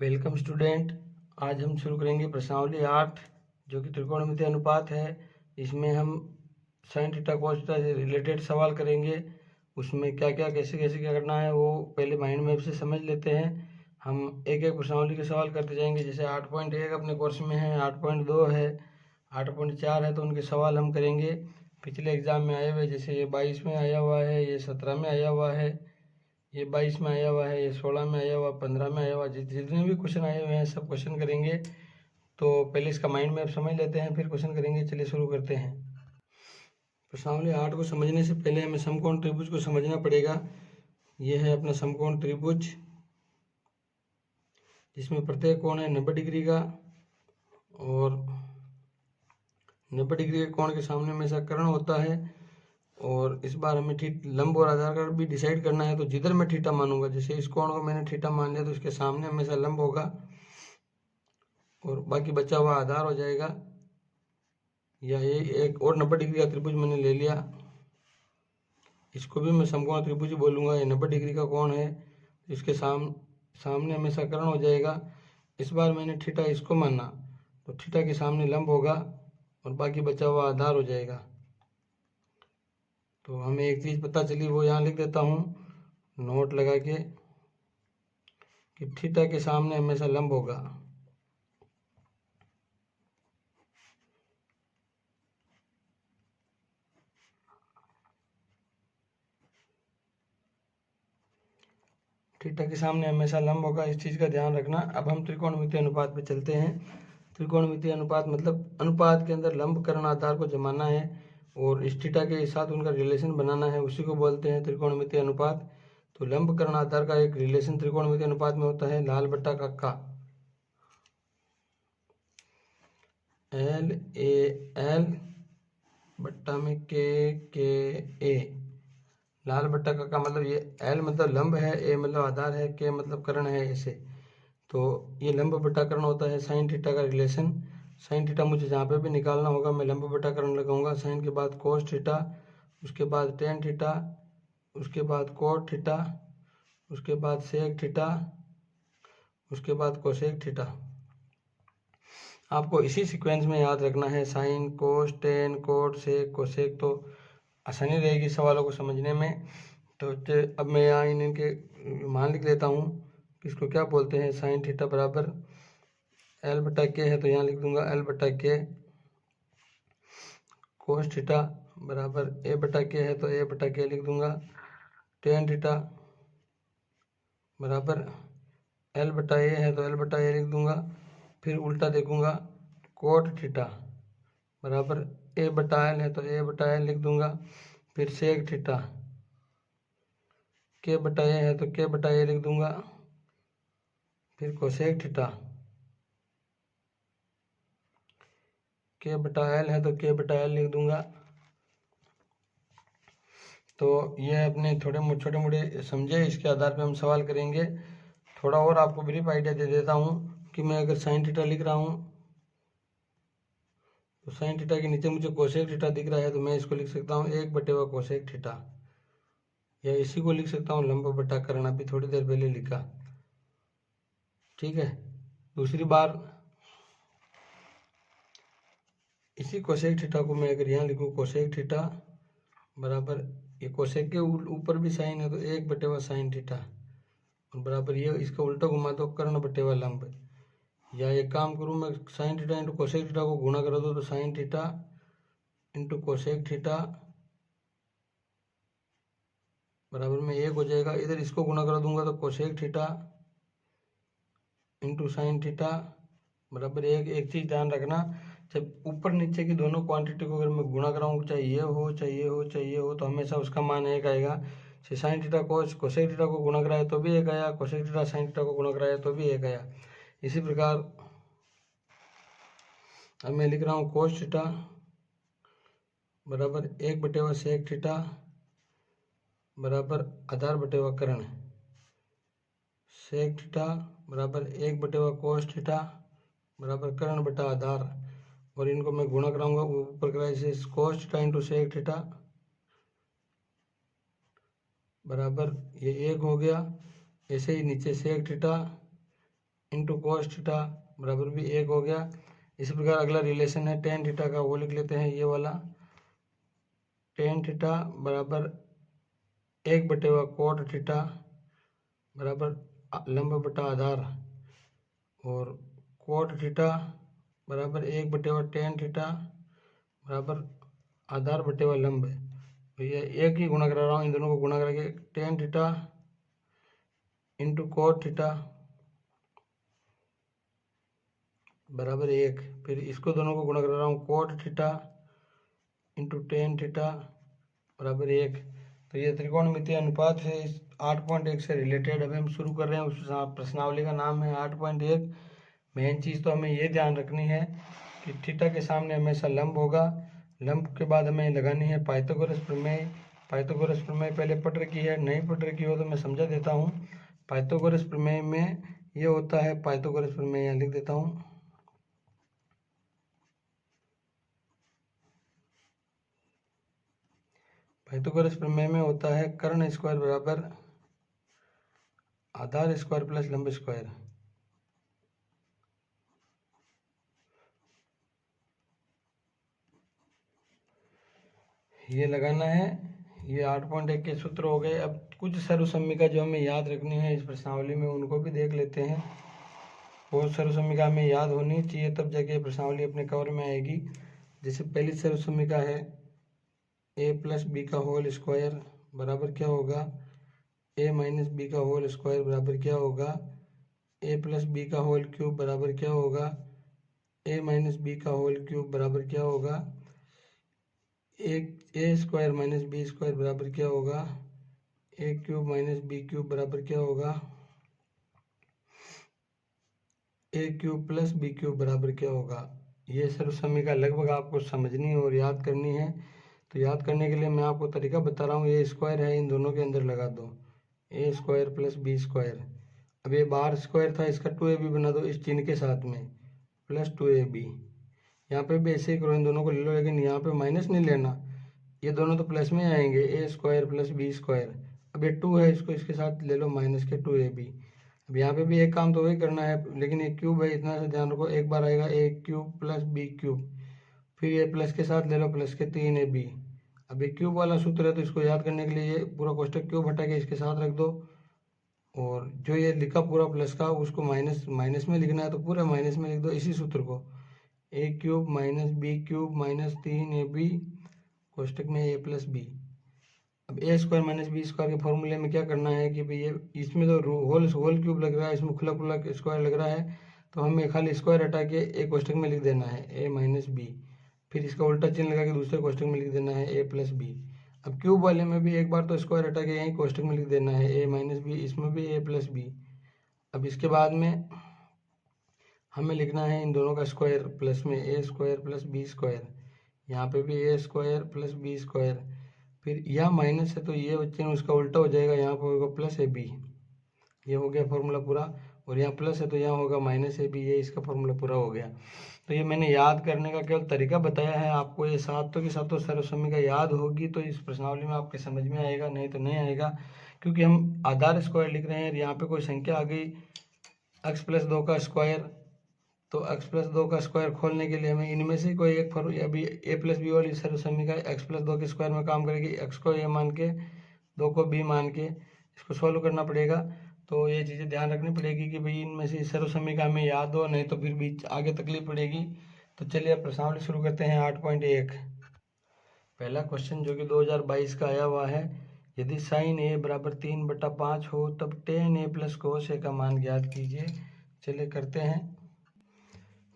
Welcome student. आज हम शुरू करेंगे प्रश्नावली 8 जो कि त्रिकोणमितीय अनुपात है। इसमें हम साइन थीटा कॉस थीटा से रिलेटेड सवाल करेंगे। उसमें क्या क्या कैसे कैसे क्या करना है वो पहले माइंड मैप से समझ लेते हैं। हम एक एक प्रश्नावली के सवाल करते जाएंगे। जैसे 8.1 अपने कोर्स में है, 8.2 है, 8.4 है, तो उनके सवाल हम करेंगे। पिछले एग्जाम में आए हुए, जैसे ये 22 में आया हुआ है, ये 17 में आया हुआ है, ये 22 में आया हुआ है, ये 16 में आया हुआ, 15 में आया हुआ, जितने भी क्वेश्चन आए हुए हैं सब क्वेश्चन करेंगे। तो पहले इसका माइंड मैप समझ लेते हैं, फिर क्वेश्चन करेंगे। चलिए शुरू करते हैं। प्रश्नावली 8 को समझने से पहले हमें समकोण त्रिभुज को समझना पड़ेगा। यह है अपना समकोण त्रिभुज, जिसमें प्रत्येक कोण है 90 डिग्री का, और 90 डिग्री के कोण के सामने हमेशा कर्ण होता है। और इस बार हमें लंब और आधार का भी डिसाइड करना है। तो जिधर मैं थीटा मानूंगा, जैसे इस कोण को मैंने थीटा मान लिया, तो इसके सामने हमेशा लंब होगा और बाकी बचा हुआ आधार हो जाएगा। या ये एक और 90 डिग्री का त्रिभुज मैंने ले लिया, इसको भी मैं समकोण त्रिभुज ही बोलूंगा। ये 90 डिग्री का कोण है, इसके सामने हमेशा कर्ण हो जाएगा। इस बार मैंने थीटा इसको माना, तो थीटा के सामने लंब होगा और बाकी बचा हुआ आधार हो जाएगा। तो हमें एक चीज पता चली, वो यहाँ लिख देता हूँ नोट लगा के, कि थीटा के सामने हमेशा लंब होगा। थीटा के सामने हमेशा लंब होगा, इस चीज का ध्यान रखना। अब हम त्रिकोणमितीय अनुपात पे चलते हैं। त्रिकोणमितीय अनुपात मतलब अनुपात के अंदर लंब कर्ण आधार को जमाना है और इस थीटा के साथ उनका रिलेशन बनाना है, उसी को बोलते हैं त्रिकोणमितीय अनुपात। तो लंब कर्ण आधार का एक रिलेशन त्रिकोणमितीय अनुपात में होता है लाल बट्टा काका, LAL बट्टा में KA। लाल बट्टा का मतलब ये L मतलब लंब है, A मतलब आधार है, K मतलब कर्ण है ऐसे। तो ये लंब बट्टा कर्ण होता है साइन थीटा का रिलेशन। साइन थीटा मुझे जहाँ पे भी निकालना होगा मैं लंब बट्टा कर्ण लगाऊंगा। साइन के बाद कोस थीटा, उसके बाद टेन थीटा, उसके बाद कोट थीटा, उसके बाद सेक थीटा, उसके बाद कोसेक थीटा। आपको इसी सीक्वेंस में याद रखना है, sine cos tan cot sec cosec, तो आसानी रहेगी सवालों को समझने में। तो अब मैं यहाँ इनके मान लिख लेता हूँ कि इसको क्या बोलते हैं। साइन थीटा बराबर L बटा के है, तो यहाँ लिख दूंगा L बटा के। कोस थीटा बराबर A बटा के है, तो A बटा के लिख दूंगा। टेन थीटा बराबर L बटा A है, तो L बटा A लिख दूंगा। फिर उल्टा देखूंगा, कोट थीटा बराबर A बटा L है, तो A बटा L लिख दूंगा। फिर सेक थीटा K बटा A है, तो K बटा A लिख दूंगा। फिर कोसेक थीटा K बटा L है, तो K बटा L लिख दूंगा। तो ये अपने छोटे मोटे समझे, इसके आधार पे हम सवाल करेंगे। थोड़ा और आपको ब्रीफ आइडिया दे देता हूँ कि मैं अगर साइन थीटा लिख रहा हूँ, तो साइन थीटा के नीचे मुझे कोसेक थीटा दिख रहा है, तो मैं इसको लिख सकता हूँ 1/2 कोसेक थीटा, या इसी को लिख सकता हूँ लंब बटा कर्ण, अभी थोड़ी देर पहले लिखा। ठीक है। दूसरी बार इसी कोसेक थीटा को मैं अगर यहाँ लिखूँ, कोसेक थीटा बराबर, ये कोसेक के ऊपर भी साइन है, तो 1/2 साइन थीटा, और बराबर ये इसका उल्टा घुमा दो, कर्ण बटेवा लंब। या एक काम करूँ मैं, sine theta into cosec theta को गुणा करा दो, तो sine theta into cosec theta बराबर में 1 हो जाएगा। इधर इसको गुणा करा दूंगा, तो cosec theta into sine theta बराबर 1। एक चीज ध्यान रखना, जब ऊपर नीचे की दोनों क्वांटिटी को अगर मैं गुणा कराऊँ, चाहे ये हो चाहे ये हो चाहे ये हो, तो हमेशा उसका मान 1 आएगा। जैसे साइन थीटा कोसेक थीटा को गुणा कराया तो भी 1 आया, कोसेक थीटा साइन थीटा को गुणा कराया तो भी 1 आया। इसी प्रकार अब मैं लिख रहा हूँ कोस थीटा बराबर 1/2 सेक थीटा बराबर आधार बटेवा कर्ण। सेक थीटा बराबर 1/2 कोस थीटा बराबर कर्ण बटा आधार, और इनको मैं गुणा कराऊंगा ऊपर कराए से, cos theta into sec theta बराबर ये 1 हो गया। ऐसे ही नीचे sec theta into cos theta बराबर भी 1 हो गया। इसी प्रकार अगला रिलेशन है टेन थीटा का, वो लिख लेते हैं ये वाला। टेन थीटा बराबर 1/कोट थीटा बराबर लंब बटा आधार, और कोट थीटा बराबर 1/टेन थीटा बराबर आधार बटे लंब। तो ये एक ही गुणा करा रहा हूँ, इन दोनों को गुणा करके tan theta into cot theta बराबर 1। फिर इसको दोनों को गुणा कर रहा हूँ, cot theta into tan theta बराबर 1। तो ये त्रिकोणमितीय अनुपात है इस 8.1 से रिलेटेड। अभी हम शुरू कर रहे हैं, उस प्रश्नावली का नाम है 8.1। मेन चीज़ तो हमें ये ध्यान रखनी है कि थीटा के सामने हमेशा लंब होगा। लंब के बाद हमें लगानी है पाइथागोरस प्रमेय। पाइथागोरस प्रमेय पहले पढ़ रखी है, नहीं पढ़ रखी हो तो मैं समझा देता हूँ। पाइथागोरस प्रमेय में ये होता है, पाइथागोरस प्रमेय यहाँ लिख देता हूँ। पाइथागोरस प्रमेय में होता है कर्ण स्क्वायर बराबर आधार स्क्वायर प्लस लंब स्क्वायर। ये लगाना है। ये 8.1 के सूत्र हो गए। अब कुछ सर्वसम्मिका जो हमें याद रखनी है इस प्रश्नावली में, उनको भी देख लेते हैं। वो सर्वसम्मिका हमें याद होनी चाहिए, तब जाके प्रश्नावली अपने कवर में आएगी। जैसे पहली सर्वसम्मिका है a प्लस बी का होल स्क्वायर बराबर क्या होगा, a माइनस बी का होल स्क्वायर बराबर क्या होगा, a प्लस बी का होल क्यूब बराबर क्या होगा, a माइनस बी का होल क्यूब बराबर क्या होगा, एक ए स्क्वायर माइनस बी स्क्वायर बराबर क्या होगा, ए क्यूब माइनस बी क्यूब बराबर क्या होगा, ए क्यूब प्लस बी क्यूब बराबर क्या होगा। ये सर्वसम्मिका लगभग आपको समझनी है और याद करनी है। तो याद करने के लिए मैं आपको तरीका बता रहा हूँ। ये स्क्वायर है, इन दोनों के अंदर लगा दो, ए स्क्वायर प्लस बी स्क्वायर। अब ये बाहर स्क्वायर था, इसका 2ab बना दो इस चिन्ह के साथ में, प्लस 2ab। यहाँ पे भी ऐसे ही करो, इन दोनों को ले लो, लेकिन यहाँ पे माइनस नहीं लेना, ये दोनों तो प्लस में आएंगे, ए स्क्वायर प्लस बी स्क्वायर। अब ये 2 है, इसको इसके साथ ले लो माइनस के 2ab। अब यहाँ पे भी एक काम तो वही करना है, लेकिन एक क्यूब है, इतना सा ध्यान रखो, एक बार आएगा ए क्यूब प्लस बी क्यूब, फिर ये प्लस के साथ ले लो प्लस के 3ab। अब ये क्यूब वाला सूत्र है, तो इसको याद करने के लिए ये पूरा कोष्टक क्यूब हटा के इसके साथ रख दो, और जो ये लिखा पूरा प्लस का उसको माइनस माइनस में लिखना है, तो पूरा माइनस में लिख दो इसी सूत्र को, A cube minus B cube minus 3ab कोष्टक में ए प्लस बी। अब A square minus B square के फॉर्मूले में क्या करना है कि भाई ये इसमें तो होल क्यूब लग रहा है, इसमें खुला खुला स्क्वायर लग रहा है, तो हमें खाली स्क्वायर हटा के एक कोष्टक में लिख देना है ए माइनस बी, फिर इसका उल्टा चिन्ह लगा के दूसरे कोष्टक में लिख देना है ए प्लस बी। अब क्यूब वाले में भी एक बार तो स्क्वायर हटा के यहीं कोष्टक में लिख देना है ए माइनस बी, इसमें भी ए प्लस बी। अब इसके बाद में हमें लिखना है इन दोनों का स्क्वायर, प्लस में ए स्क्वायर प्लस बी स्क्वायर, यहाँ पे भी ए स्क्वायर प्लस बी स्क्वायर, फिर यहाँ माइनस है तो ये चिन्ह उसका उल्टा हो जाएगा, यहाँ पर होगा प्लस ए बी। ये हो गया फॉर्मूला पूरा, और यहाँ प्लस है तो यहाँ होगा माइनस ए बी, ये इसका फॉर्मूला पूरा हो गया। तो ये मैंने याद करने का केवल तरीका बताया है आपको। ये सातों की सातों सर्वसम्मिका याद होगी तो इस प्रश्नावली में आपके समझ में आएगा, नहीं तो नहीं आएगा, क्योंकि हम आधार स्क्वायर लिख रहे हैं। यहाँ पे कोई संख्या आ गई x प्लस 2 का स्क्वायर, तो x प्लस 2 का स्क्वायर खोलने के लिए हमें इनमें से कोई एक अभी a प्लस बी वाली सर्वसम्मिका x प्लस 2 के स्क्वायर में काम करेगी, x को a मान के 2 को b मान के इसको सॉल्व करना पड़ेगा। तो ये चीज़ें ध्यान रखनी पड़ेगी कि भाई इनमें से सर्वसम्मिका हमें याद हो, नहीं तो फिर बीच आगे तकलीफ पड़ेगी। तो चलिए अब प्रश्नावली शुरू करते हैं 8.1। पहला क्वेश्चन जो कि 2022 का आया हुआ है, यदि साइन ए बराबर 3/5 हो तब टेन ए प्लस कोस ए का मान ज्ञात कीजिए। चलिए करते हैं।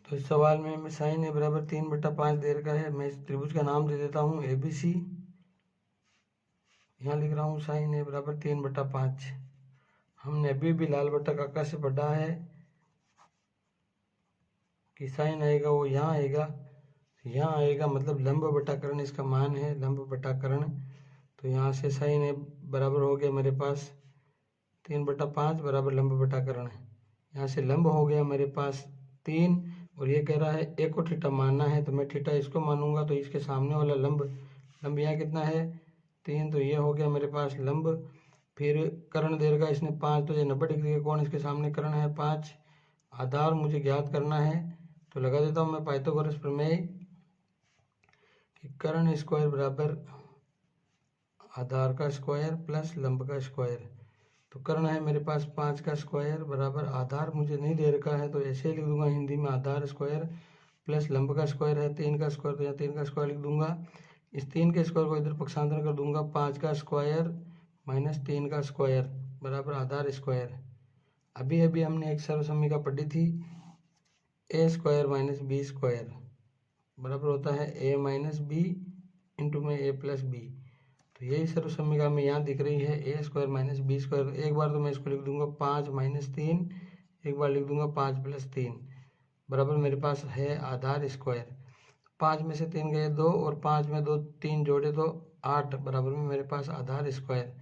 तो इस सवाल में हमें साइन ए बराबर 3/5 दे रखा है। मैं इस त्रिभुज का नाम दे देता हूँ ABC। यहाँ लिख रहा हूँ साइन ए बराबर 3/5। हमने अभी भी लाल बट्टा काका से पढ़ा है कि साइन आएगा वो यहाँ आएगा, यहाँ आएगा, मतलब लंब बटा कर्ण इसका मान है, लंब बटा कर्ण। तो यहाँ से साइन ए बराबर हो गया मेरे पास 3/5 बराबर लंब बटा कर्ण। यहाँ से लंब हो गया मेरे पास 3, और ये कह रहा है ए को थीटा मानना है, तो मैं थीटा इसको मानूंगा, तो इसके सामने वाला लंब यहाँ कितना है 3, तो ये हो गया मेरे पास लंब। फिर कर्ण दे रखा इसने 5, तो ये 90 डिग्री का कोण इसके सामने कर्ण है 5, आधार मुझे ज्ञात करना है, तो लगा देता हूँ मैं पाइथागोरस प्रमेय कि कर्ण स्क्वायर बराबर आधार का स्क्वायर प्लस लंब का स्क्वायर। तो कर्ण है मेरे पास 5 का स्क्वायर बराबर आधार मुझे नहीं दे रखा है, तो ऐसे लिख दूंगा हिंदी में आधार स्क्वायर प्लस लंब का स्क्वायर है 3 का स्क्वायर, तो यहाँ 3 का स्क्वायर लिख दूंगा। इस 3 के स्क्वायर को इधर पक्षांतर कर दूंगा, 5 का स्क्वायर माइनस 3 का स्क्वायर बराबर आधार स्क्वायर। अभी अभी हमने एक सर्वसम्मिका पढ़ी थी, ए स्क्वायर माइनस बी स्क्वायर बराबर होता है ए माइनस बी इंटू में ए प्लस बी। तो यही सर्वसम्मिका में यहाँ दिख रही है ए स्क्वायर माइनस बी स्क्वायर। एक बार तो मैं इसको लिख दूंगा 5 माइनस 3, एक बार लिख दूंगा 5 प्लस 3 बराबर मेरे पास है आधार स्क्वायर। 5 में से 3 गए 2 और 5 में 2 3 जोड़े तो 8 बराबर में मेरे पास आधार स्क्वायर।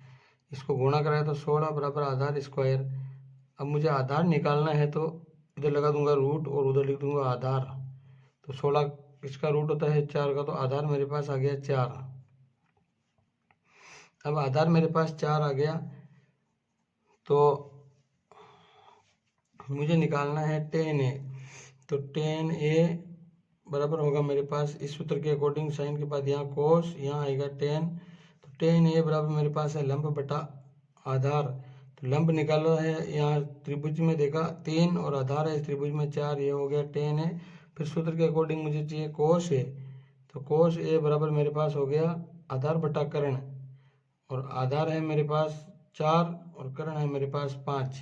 इसको गुणा कराए तो 16 बराबर आधार स्क्वायर। अब मुझे आधार निकालना है, तो इधर लगा दूंगा रूट और उधर लिख दूंगा आधार। तो 16 इसका रूट होता है 4 का, तो आधार मेरे पास आ गया 4। अब आधार मेरे पास 4 आ गया, तो मुझे निकालना है tan a। तो tan a बराबर होगा मेरे पास इस सूत्र के अकॉर्डिंग, साइन के बाद यहाँ कोस, यहाँ आएगा tan। तो tan a बराबर मेरे पास है लंब बटा आधार। तो लंब निकाला है, यहाँ त्रिभुज में देखा 3 और आधार है इस त्रिभुज में 4, ये हो गया tan a। फिर सूत्र के अकॉर्डिंग मुझे चाहिए कोस a, तो कोस a बराबर मेरे पास हो गया आधार बटा कर्ण, और आधार है मेरे पास 4 और कर्ण है मेरे पास 5।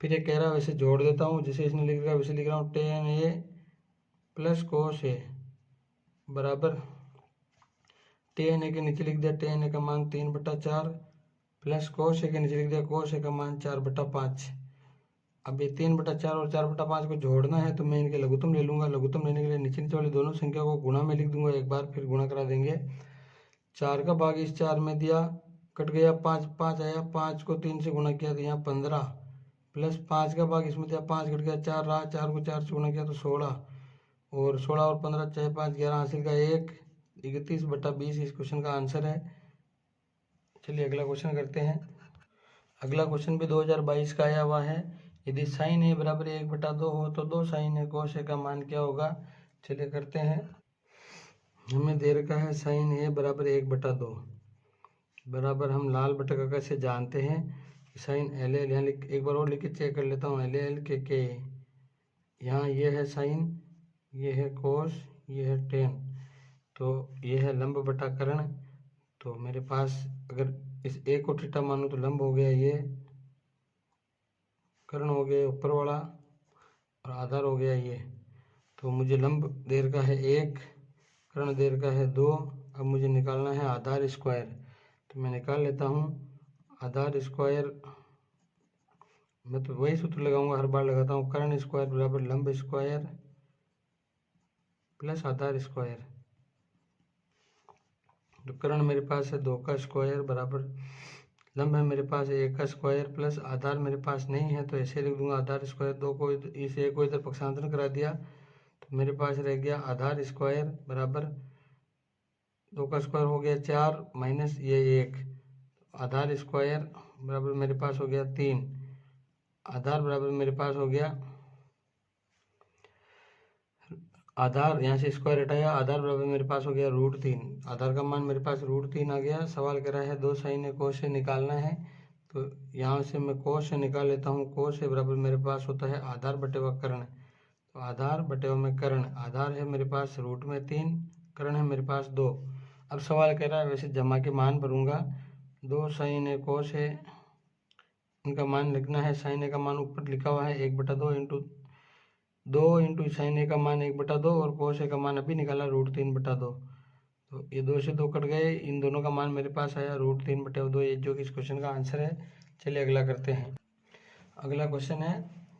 फिर ये कह रहा है वैसे जोड़ देता हूँ, जिसे इसने लिख रखा है वैसे लिख रहा हूँ, tan a plus cos a बराबर tan a के नीचे लिख दिया tan a का मान 3/4 प्लस कोस a के नीचे लिख दिया कोस a का मान 4/5। अब ये 3/4 और 4/5 को जोड़ना है, तो मैं इनके लघुत्तम ले लूंगा। लघुत्तम लेने के लिए नीचे नीचे वाली दोनों संख्या को गुणा में लिख दूंगा एक बार, फिर गुणा करा देंगे। 4 का भाग इस 4 में दिया, कट गया 5 5 आया, 5 को 3 से गुणा किया तो यहाँ 15 प्लस 5 का भाग इसमें दिया, 5 कट गया 4 रहा, 4 को 4 से गुणा किया तो 16, और 16 और 15 चाहे 5 11 हासिल का 1, 31/20 इस क्वेश्चन का आंसर है। चलिए अगला क्वेश्चन करते हैं। अगला क्वेश्चन भी 2022 का आया हुआ है। यदि साइन ए बराबर 1/2 हो तो 2 साइन ए कोस ए का मान क्या होगा। चलिए करते हैं। हमें दे रखा है साइन ए बराबर 1/2 बराबर, हम लाल बटा से जानते हैं कि साइन एल एल, यहाँ लिख एक बार और लिख के चेक कर लेता हूँ, एल एल के यहाँ ये है साइन, ये है कोस, ये है टेन, तो ये है लंब बटा कर्ण। तो मेरे पास अगर इस ए को थीटा मानो तो लंब हो गया ये, कर्ण हो गया ऊपर वाला, और आधार हो गया ये। तो मुझे लंब दे रखा है 1, कर्ण दे रखा है 2। अब मुझे निकालना है आधार स्क्वायर, तो मैं निकाल लेता हूँ आधार स्क्वायर। मैं तो वही सूत्र लगाऊंगा, हर बार लगाता हूँ, कर्ण स्क्वायर बराबर लंब स्क्वायर प्लस आधार स्क्वायर। तो कर्ण मेरे पास है 2 का स्क्वायर बराबर लंब है मेरे पास 1 का स्क्वायर प्लस आधार मेरे पास नहीं है, तो ऐसे लिख दूंगा आधार स्क्वायर। 2 को इस एक को इधर पक्षांतर करा दिया, तो मेरे पास रह गया आधार स्क्वायर बराबर 2 का स्क्वायर हो गया 4 माइनस ये 1, आधार स्क्वायर बराबर मेरे पास हो गया 3, आधार बराबर मेरे पास हो गया, आधार यहाँ से स्क्वायर हटाया, आधार बराबर मेरे पास हो गया √3। आधार का मान मेरे पास √3 आ गया। सवाल कर रहा है 2 साइन ए कोस से निकालना है, तो यहाँ से मैं कोस से निकाल लेता हूँ। कोस से बराबर मेरे पास होता है आधार बटे व कर्ण, तो आधार बटे में कर्ण, आधार है मेरे पास √3, कर्ण है मेरे पास 2। अब सवाल कह रहा है वैसे जमा के मान भरूंगा, 2 साइन ए कोस है, इनका मान लिखना है। साइन ए का मान ऊपर लिखा हुआ है 1/2 इंटू 2 इंटू साइन ए का मान 1/2 और कोस ए का मान अभी निकाला √3/2। तो ये 2 से 2 कट गए, इन दोनों का मान मेरे पास आया √3/2, ये जो कि इस क्वेश्चन का आंसर है। चलिए अगला करते हैं। अगला क्वेश्चन है,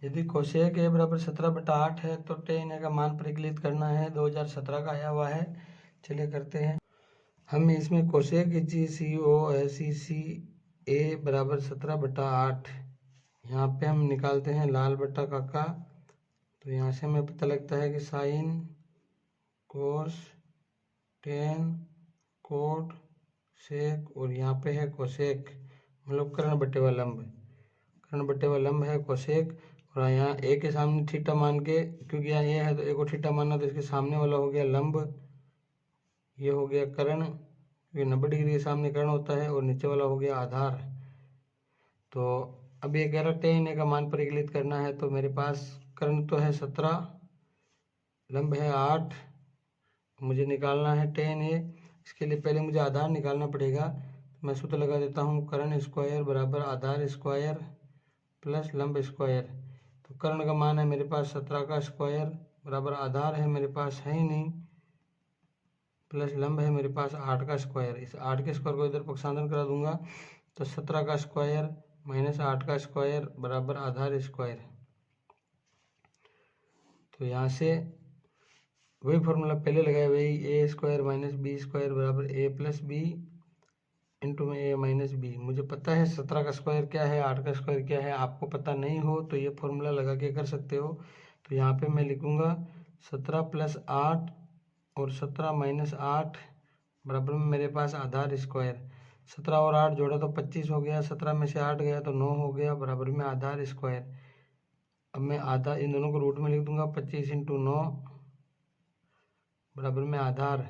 यदि कोसेक ए बराबर 17/8 है तो tan ए का मान परिकलित करना है। 2017 का आया हुआ है। चलिए करते हैं। हम इसमें कोसेक COSEC ए बराबर 17/8, यहाँ पे हम निकालते हैं लाल बटा काका। तो यहाँ से हमें पता लगता है कि sine cos tan cot sec, और यहाँ पे है कोसेक, मतलब कर्ण बटे व लंब, कर्ण बटे व लंब है कोसेक, और यहाँ ए के सामने थीटा मान के, क्योंकि यहाँ ए है तो ए को थीटा मानना, तो इसके सामने वाला हो गया लंब, ये हो गया कर्ण, क्योंकि 90 डिग्री के सामने कर्ण होता है, और नीचे वाला हो गया आधार। तो अब ये कह रहा tan a का मान परिकलित करना है, तो मेरे पास कर्ण तो है 17, लंब है 8, मुझे निकालना है tan a। इसके लिए पहले मुझे आधार निकालना पड़ेगा, तो मैं सूत्र लगा देता हूँ, कर्ण स्क्वायर बराबर आधार स्क्वायर प्लस लंब स्क्वायर। तो कर्ण का मान है मेरे पास 17 का स्क्वायर बराबर आधार है मेरे पास है ही नहीं, प्लस लंब है मेरे पास 8 का स्क्वायर। इस 8 के स्क्वायर को इधर पक्षांतरण करा दूंगा, तो 17 का स्क्वायर माइनस 8 का स्क्वायर बराबर आधार स्क्वायर। तो यहाँ से वही फॉर्मूला पहले लगाया, वही ए स्क्वायर माइनस बी स्क्वायर बराबर ए प्लस बी इंटू में ए माइनस बी। मुझे पता है 17 का स्क्वायर क्या है, 8 का स्क्वायर क्या है, आपको पता नहीं हो तो ये फॉर्मूला लगा के कर सकते हो। तो यहाँ पे मैं लिखूँगा 17 प्लस 8 और 17 माइनस 8 बराबर में मेरे पास आधार स्क्वायर। 17 और 8 जोड़ा तो 25 हो गया, 17 में से 8 गया तो 9 हो गया, बराबर में आधार स्क्वायर। अब मैं आधा इन दोनों को रूट में लिख दूंगा, 25 इंटू 9 बराबर में आधार।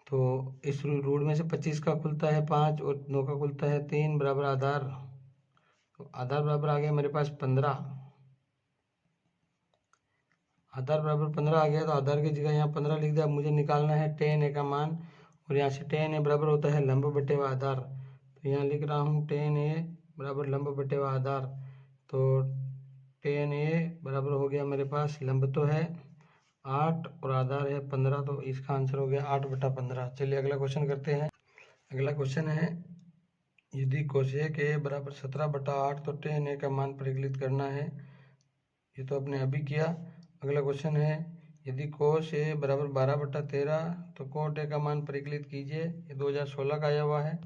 तो इस रूट में से 25 का खुलता है 5 और 9 का खुलता है 3 बराबर आधार। तो आधार बराबर आ गया मेरे पास 15, आधार बराबर 15 आ गया, तो आधार की जगह यहाँ 15 लिख दिया। अब मुझे निकालना है tan a का मान, और यहाँ से tan a बराबर होता है लंब बटे व आधार। तो यहाँ लिख रहा हूँ tan a बराबर लंब बटे व आधार। तो tan a बराबर हो गया मेरे पास, लंब तो है 8 और आधार है 15, तो इसका आंसर हो गया 8/15। चलिए अगला क्वेश्चन करते हैं। अगला क्वेश्चन है, यदि कोसेक a बराबर 17/8 तो tan a का मान परिकलित करना है। ये तो आपने अभी किया। अगला क्वेश्चन है, यदि कोस a बराबर 12/13 तो कोट a का मान परिकलित कीजिए। ये 2016 का आया हुआ है।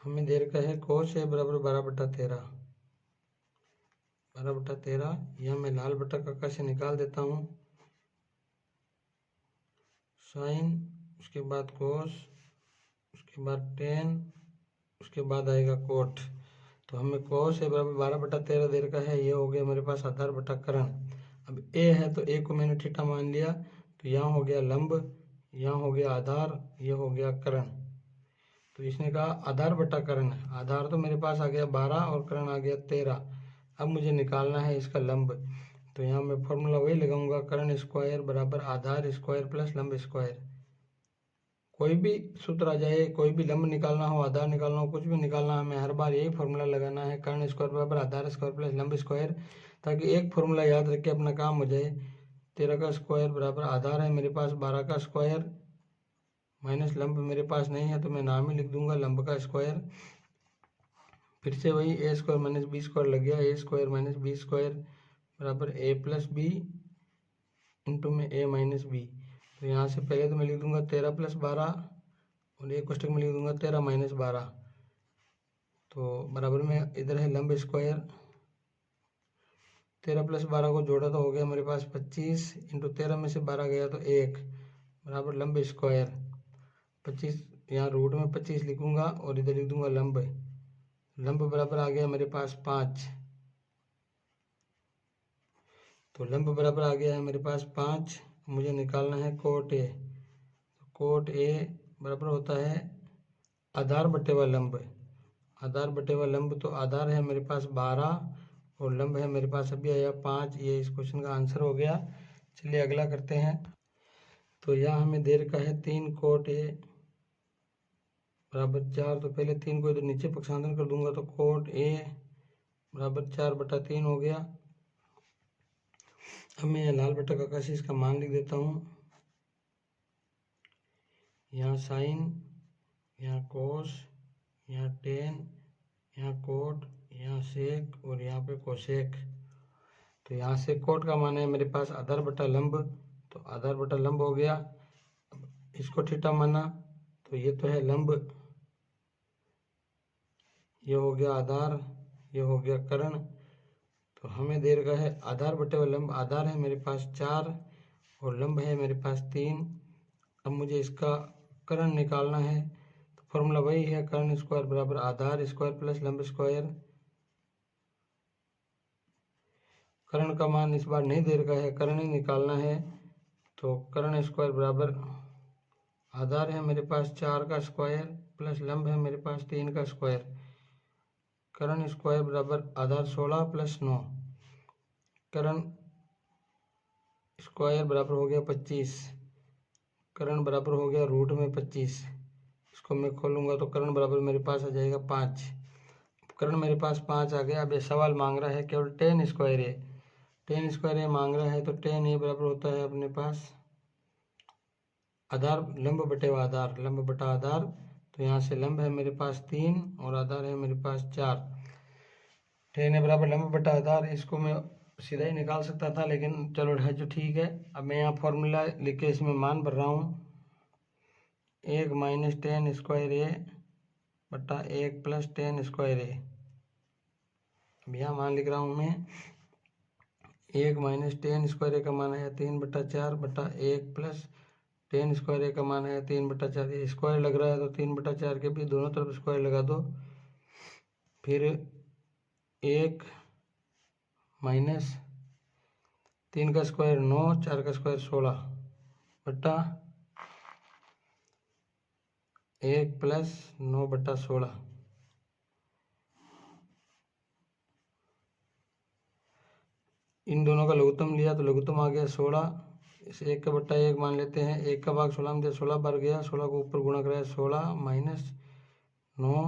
हमें दे रखा है कोस a बराबर 12/13, 12/13। यह मैं लाल बटा काका से निकाल देता हूँ, साइन, उसके बाद कोस, उसके बाद टेन, उसके बाद आएगा कोट। तो हमें कोस ए बराबर 12/13 दे रखा है, ये हो गया मेरे पास आधार बटा कर्ण। अब ए है तो ए को मैंने थीटा मान लिया, तो यहाँ हो गया लंब, यहाँ हो गया आधार, ये हो गया कर्ण। तो इसने कहा आधार बटा कर्ण, आधार तो मेरे पास आ गया 12 और कर्ण आ गया 13। अब मुझे निकालना है इसका लंब, तो यहाँ मैं फॉर्मूला वही लगाऊंगा, कर्ण स्क्वायर बराबर आधार स्क्वायर प्लस लंब स्क्वायर। कोई भी सूत्र आ जाए, कोई भी लंब निकालना हो, आधार निकालना हो, कुछ भी निकालना है, हमें हर बार यही फॉर्मूला लगाना है, कर्ण स्क्वायर बराबर आधार स्क्वायर प्लस लंब स्क्वायर, ताकि एक फॉर्मूला याद रख के अपना काम हो जाए। 13 का स्क्वायर बराबर आधार है मेरे पास 12 का स्क्वायर माइनस लंब मेरे पास नहीं है, तो मैं नाम ही लिख दूंगा लंब का स्क्वायर। फिर से वही ए स्क्वायर माइनस बी स्क्वायर लग गया, ए स्क्वायर माइनस बी स्क्वायर बराबर ए प्लस बी इंटू में ए माइनस बी। तो यहाँ से पहले तो मैं लिख दूंगा 13 + 12 और एक कोष्टक में लिख दूंगा 13 - 12। तो बराबर में इधर है लंब स्क्वायर, 13 + 12 को जोड़ा तो हो गया मेरे पास 25 इंटू 13 में से 12 गया तो 1 बराबर लंब स्क्वायर 25। यहाँ रूट में 25 लिखूंगा और इधर लिख दूंगा लंब, लंब बराबर आ गया मेरे पास 5। तो लंब बराबर आ गया है मेरे पास 5। मुझे निकालना है कोट ए। कोट ए बराबर होता है आधार बटे व लंब, आधार बटे व लंब। तो आधार है मेरे पास 12 और लंब है मेरे पास अभी आया 5। ये इस क्वेश्चन का आंसर हो गया। चलिए अगला करते हैं। तो यहाँ हमें दे रखा है 3 कोट ए बराबर 4। तो पहले 3 को इधर नीचे पक्षांतरण कर दूंगा, तो कोट ए बराबर 4/3 हो गया। अब मैं यहाँ लाल बटा काका से इसका मान लिख देता हूँ। यहाँ साइन, यहाँ कोस, यहाँ टेन, यहाँ कोट, यहाँ सेक और यहाँ पे कोसेक। तो यहाँ से कोट का मान है मेरे पास आधार बटा लंब, तो आधार बटा लंब हो गया। अब इसको थीटा माना, तो ये तो है लंब, ये हो गया आधार, ये हो गया कर्ण। तो हमें दे रखा है आधार बटे व लंब, आधार है मेरे पास 4 और लंब है मेरे पास 3। अब मुझे इसका कर्ण निकालना है, तो फॉर्मूला वही है, कर्ण स्क्वायर बराबर आधार स्क्वायर प्लस लंब स्क्वायर। कर्ण का मान इस बार नहीं दे रखा है, कर्ण ही निकालना है। तो कर्ण स्क्वायर बराबर आधार है मेरे पास 4 का स्क्वायर प्लस लंब है मेरे पास 3 का स्क्वायर। कर्ण स्क्वायर बराबर आधार 16 प्लस 9। कर्ण स्क्वायर बराबर हो गया 25। कर्ण बराबर हो गया रूट में 25। इसको मैं खोलूँगा तो कर्ण बराबर मेरे पास आ जाएगा 5। कर्ण मेरे पास 5 आ गया। अब ये सवाल मांग रहा है केवल टेन स्क्वायर ए। टेन स्क्वायर ए मांग रहा है तो टेन ए बराबर होता है अपने पास आधार लंब बटे आधार, लंब बटा आधार। तो यहाँ से लंब है मेरे पास 3 और आधार है मेरे पास 4। टेन ए बराबर लंब बटा आधार, इसको मैं सीधा ही निकाल सकता था लेकिन चलो है जो ठीक है। अब मैं यहाँ फॉर्मूला लिख के इसमें मान भर रहा हूँ। 1 माइनस टेन स्क्वायर ए बटा 1 प्लस टेन स्क्वायर ए। अब यहाँ मान लिख रहा हूँ मैं 1 माइनस टेन स्क्वायर ए का मान है 3/4 बटा 1 प्लस टेन स्क्वायर ए का मान है 3/4। ये स्क्वायर लग रहा है तो 3/4 के भी दोनों तरफ स्क्वायर लगा दो। फिर 1 माइनस 3 का स्क्वायर 9, 4 का स्क्वायर 16 बटा 1 प्लस 9/16। इन दोनों का लघुत्तम लिया तो लघुत्तम आ गया 16। इस 1 का बट्टा 1 मान लेते हैं। 1 का भाग 16 में दिया, 16 बार गया, 16 को ऊपर गुणा कराया 16 माइनस 9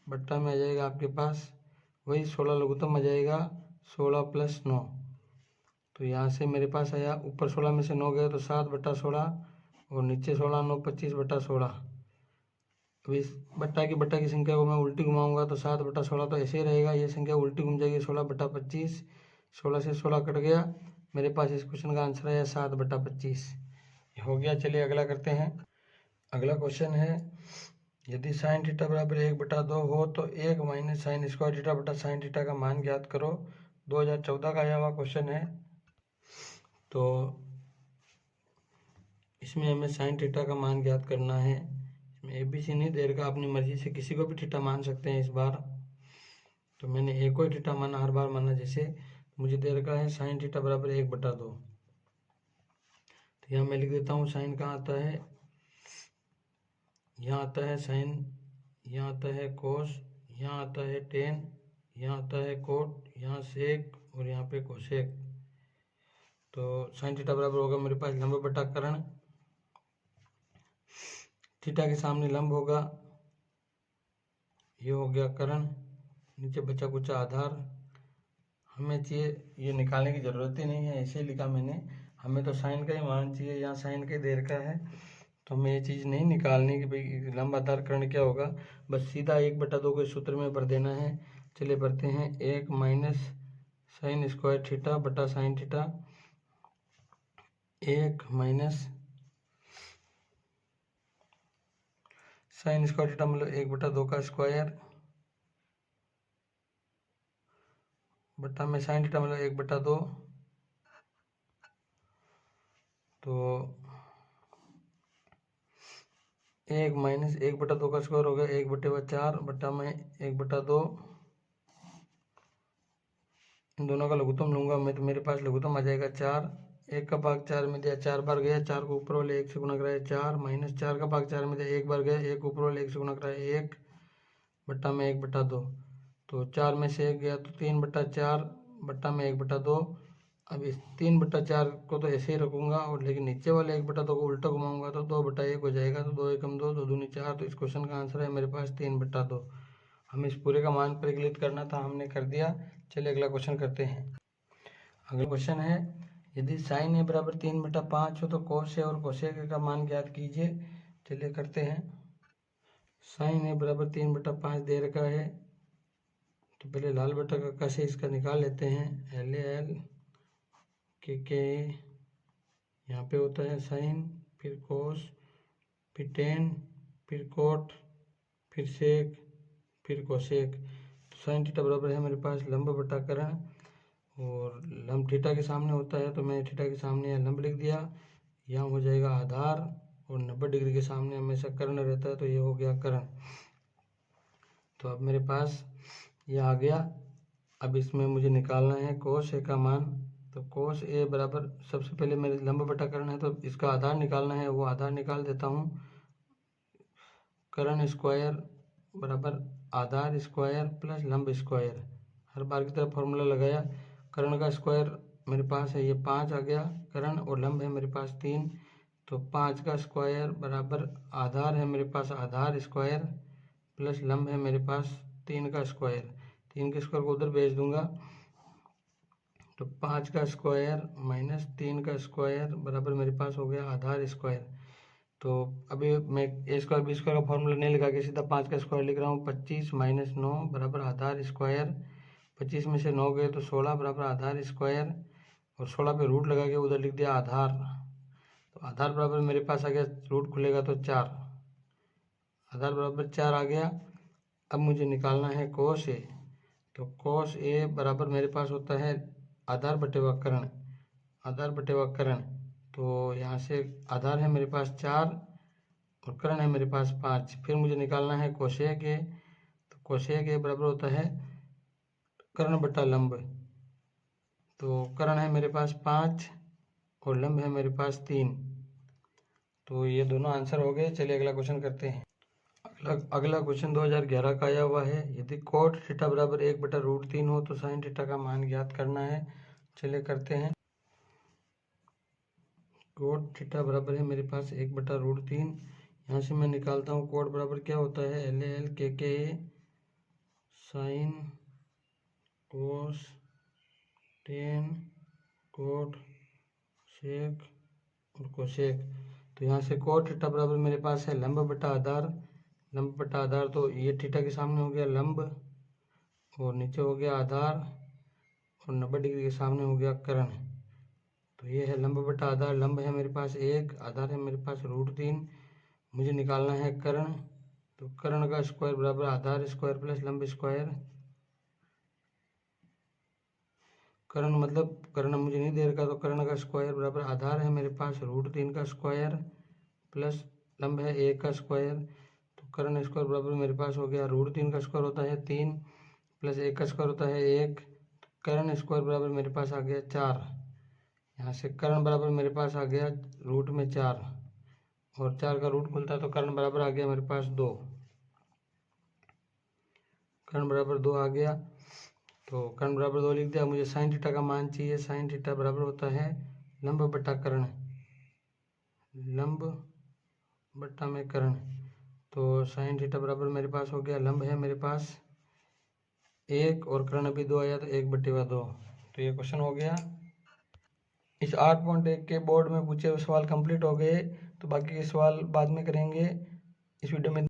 बट्टा में आ जाएगा आपके पास वही 16 लघुत्तम आ जाएगा 16 प्लस 9। तो यहाँ से मेरे पास आया ऊपर 16 में से 9 गया तो 7/16 और नीचे 16 9 25/16। अब इस बट्टा की संख्या को मैं उल्टी घुमाऊंगा तो 7/16 तो ऐसे ही रहेगा। ये संख्या उल्टी घूम जाएगी 16/25। 16 से 16 कट गया। मेरे पास इस क्वेश्चन का आंसर है 7/25 हो गया। चलिए अगला करते हैं। अगला क्वेश्चन है यदि साइन थीटा बराबर 1/2 हो तो 1 माइनस साइन स्क्वायर थीटा बटा साइन थीटा का मान ज्ञात करो। 2014 का आया हुआ क्वेश्चन है। तो इसमें हमें साइन थीटा का मान ज्ञात करना है। इसमें ABC नहीं दे रखा, अपनी मर्जी से किसी को भी थीटा मान सकते हैं इस बार। तो मैंने एक को थीटा माना, हर बार माना जैसे। मुझे दे रखा है साइन थीटा बराबर 1/2। तो यहाँ मैं लिख देता हूँ साइन कहाँ आता है, यहाँ आता है साइन, यहाँ आता है कोस, यहाँ आता है टेन, यहाँ आता है कोट, यहाँ सेक और यहाँ पे कोसेक। तो साइन थीटा बराबर होगा मेरे पास लंब बटा कर्ण। थीटा के सामने लंब होगा, ये हो गया कर्ण, नीचे बचा कुचा आधार। हमें चाहिए, ये निकालने की ज़रूरत ही नहीं है, ऐसे ही लिखा मैंने। हमें तो साइन का ही मान चाहिए, यहाँ साइन का ही दे रखा है। तो हमें ये चीज़ नहीं निकालनी कि भाई लंब आधार कर्ण क्या होगा, बस सीधा 1/2 को सूत्र में भर देना है। चलिए भरते हैं। 1 माइनस साइन स्क्वायर थीटा बटा sine theta, 1 minus sine square theta मतलब 1/2 का स्क्वायर बटा में साइन थीटा मतलब 1/2। तो 1 माइनस 1/2 का स्क्वायर हो गया 1/4 बटा में 1/2। इन दोनों का लघुत्तम लूंगा मैं तो मेरे पास लघुत्तम आ जाएगा 4। 1 का भाग 4 में दिया, 4 बार गया, 4 को ऊपर वाले 1 से गुणा कराया 4 माइनस 4 का भाग 4 में दिया, 1 बार गया, 1 ऊपर वाले 1 से गुणा कराया 1 बट्टा में 1/2। तो 4 में से 1 गया तो 3/4 बट्टा में 1/2। अब इस 3/4 को तो ऐसे ही रखूंगा और लेकिन नीचे वाले 1/2 को उल्टा घुमाऊंगा तो 2/1 हो जाएगा। तो 2 एकम 2, 2 दूनी 4। तो इस क्वेश्चन का आंसर है मेरे पास 3/2। हमें इस पूरे का मान परिकलित करना था, हमने कर दिया। चलिए अगला क्वेश्चन करते हैं। अगला क्वेश्चन है यदि साइन ए बराबर 3/5 हो तो कोस ए और कोसेक का मान ज्ञात कीजिए। चलिए करते हैं। साइन ए बराबर 3/5 दे रखा है तो पहले लाल बटा का से इसका निकाल लेते हैं। LAL के यहाँ पे होता है साइन, फिर कोस, फिर टेन, फिर कोट, फिर सेक, फिर कोसेक। तो साइन थीटा बराबर है मेरे पास लंब बटा कर्ण, और लंब थीटा के सामने होता है तो मैंने थीटा के सामने यहाँ लंब लिख दिया। यहाँ हो जाएगा आधार और 90 डिग्री के सामने हमेशा कर्ण रहता है तो ये हो गया कर्ण। तो अब मेरे पास ये आ गया अब इसमें मुझे निकालना है कोस ए का मान। तो कोस ए बराबर, सबसे पहले मेरे लंब बटा कर्ण है तो इसका आधार निकालना है, वो आधार निकाल देता हूँ। कर्ण स्क्वायर बराबर आधार स्क्वायर प्लस लंब स्क्वायर, हर बार की तरह फॉर्मूला लगाया। कर्ण का स्क्वायर मेरे पास है ये 5 आ गया कर्ण, और लंब है मेरे पास 3, तो 5 का स्क्वायर बराबर आधार है मेरे पास आधार स्क्वायर प्लस लंब है मेरे पास 3 का स्क्वायर। 3 के स्क्वायर को उधर भेज दूंगा, तो 5 का स्क्वायर माइनस 3 का स्क्वायर बराबर मेरे पास हो गया आधार स्क्वायर। तो अभी मैं ए स्क्वायर बी स्क्वायर का फॉर्मूला नहीं लगा के सीधा 5 का स्क्वायर लिख रहा हूँ। 25 माइनस 9 बराबर आधार स्क्वायर, 25 में से 9 गए तो 16 बराबर आधार स्क्वायर, और 16 पे रूट लगा के उधर लिख दिया आधार। तो आधार बराबर मेरे पास आ गया, रूट खुलेगा तो 4, आधार बराबर 4 आ गया। अब मुझे निकालना है कोस ए। तो कोस ए बराबर मेरे पास होता है आधार बटे व कर्ण, आधार बटे व कर्ण। तो यहाँ से आधार है मेरे पास 4 और कर्ण है मेरे पास 5। फिर मुझे निकालना है कोसेक ए। तो कोसेक ए बराबर होता है कर्ण बटा लंब। तो कर्ण है मेरे पास 5 और लंब है मेरे पास 3। तो ये दोनों आंसर हो गए। चलिए अगला क्वेश्चन करते हैं। अगला क्वेश्चन 2011 का आया हुआ है। यदि कोट थीटा बराबर 1/√3 हो तो साइन थीटा का मान ज्ञात करना है। चलिए करते हैं। कोट थीटा बराबर है मेरे पास 1/√3। यहाँ से मैं निकालता हूँ कोट बराबर क्या होता है, LAL KKA sine cos tan cot sec और कोसेक। तो यहाँ से कोट थीटा बराबर मेरे पास है लंब बटा आधार, लंब बटा आधार। तो ये थीटा के सामने हो गया लंब और नीचे हो गया आधार, और 90 डिग्री के सामने हो गया कर्ण। तो ये है लंब बटा आधार, लंब है मेरे पास 1, आधार है मेरे पास √3। मुझे निकालना है कर्ण। तो कर्ण का स्क्वायर बराबर आधार स्क्वायर प्लस लंब स्क्वायर। कर्ण मतलब कर्ण मुझे नहीं दे रखा, तो कर्ण का स्क्वायर बराबर आधार है मेरे पास √3 का स्क्वायर प्लस लंब है 1 का स्क्वायर। तो कर्ण स्क्वायर बराबर मेरे पास हो गया √3 का स्क्वायर होता है 3 प्लस 1 का स्क्वायर होता है 1। कर्ण स्क्वायर बराबर मेरे पास आ गया 4। यहाँ से कर्ण बराबर मेरे पास आ गया रूट में 4, और 4 का रूट खुलता है तो कर्ण बराबर आ गया मेरे पास 2। कर्ण बराबर 2 आ गया, तो कर्ण बराबर 2 लिख दिया। मुझे साइन थीटा का मान चाहिए। साइन थीटा बराबर होता है लंब बटा कर्ण, लंब बटा में कर्ण। तो साइन थीटा बराबर मेरे पास हो गया, लंब है मेरे पास 1 और कर्ण भी 2 आया तो 1/2। तो ये क्वेश्चन हो गया। इस 8.1 के बोर्ड में पूछे हुए सवाल कंप्लीट हो गए। तो बाकी के सवाल बाद में करेंगे इस वीडियो में।